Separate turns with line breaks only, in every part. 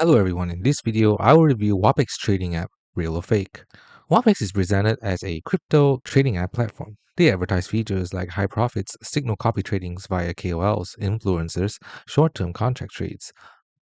Hello everyone, in this video I will review WapEx trading app, real or fake. WapEx is presented as a crypto trading app platform. They advertise features like high profits, signal copy tradings via KOLs, influencers, short-term contract trades.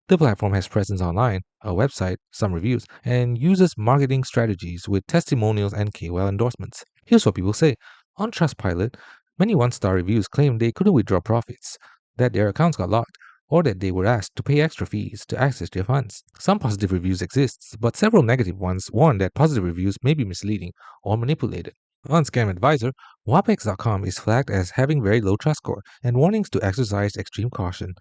The platform has presence online, a website, some reviews, and uses marketing strategies with testimonials and KOL endorsements. Here's what people say. On Trustpilot, many one-star reviews claim they couldn't withdraw profits, that their accounts got locked, or that they were asked to pay extra fees to access their funds. Some positive reviews exist, but several negative ones warn that positive reviews may be misleading or manipulated. On Scam Advisor, WapEx.com is flagged as having very low trust score and warnings to exercise extreme caution.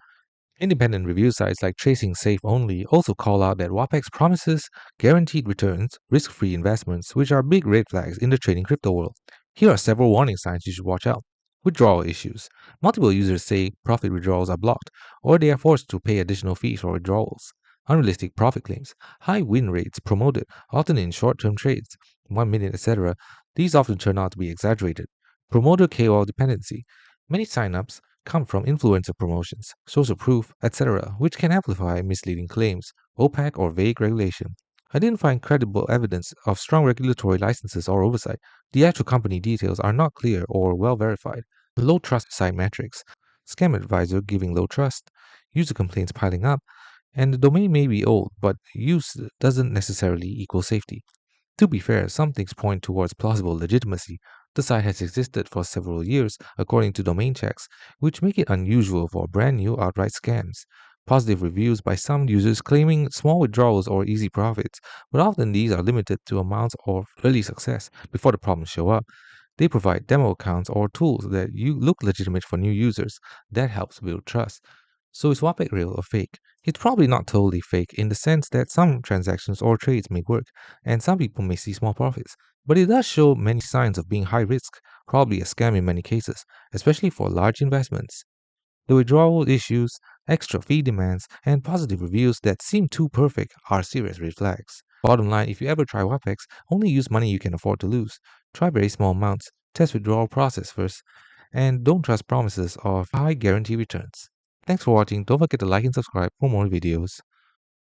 Independent review sites like Tracing Safe Only also call out that WapEx promises guaranteed returns, risk-free investments, which are big red flags in the trading crypto world. Here are several warning signs you should watch out. Withdrawal issues. Multiple users say profit withdrawals are blocked, or they are forced to pay additional fees for withdrawals. Unrealistic profit claims. High win rates promoted, often in short-term trades, 1 minute, etc. These often turn out to be exaggerated. Promoter KOL dependency. Many signups come from influencer promotions, social proof, etc., which can amplify misleading claims, opaque or vague regulation. I didn't find credible evidence of strong regulatory licenses or oversight. The actual company details are not clear or well verified. Low trust site metrics, scam advisor giving low trust, user complaints piling up, and the domain may be old, but use doesn't necessarily equal safety. To be fair, some things point towards plausible legitimacy. The site has existed for several years, according to domain checks, which make it unusual for brand new outright scams. Positive reviews by some users claiming small withdrawals or easy profits, but often these are limited to amounts of early success before the problems show up. They provide demo accounts or tools that you look legitimate for new users. That helps build trust. So is WAPEC real or fake? It's probably not totally fake in the sense that some transactions or trades may work, and some people may see small profits. But it does show many signs of being high risk, probably a scam in many cases, especially for large investments. The withdrawal issues, extra fee demands, and positive reviews that seem too perfect are serious red flags. Bottom line, if you ever try WAPEX, only use money you can afford to lose. Try very small amounts, test withdrawal process first, and don't trust promises of high guarantee returns. Thanks for watching. Don't forget to like and subscribe for more videos.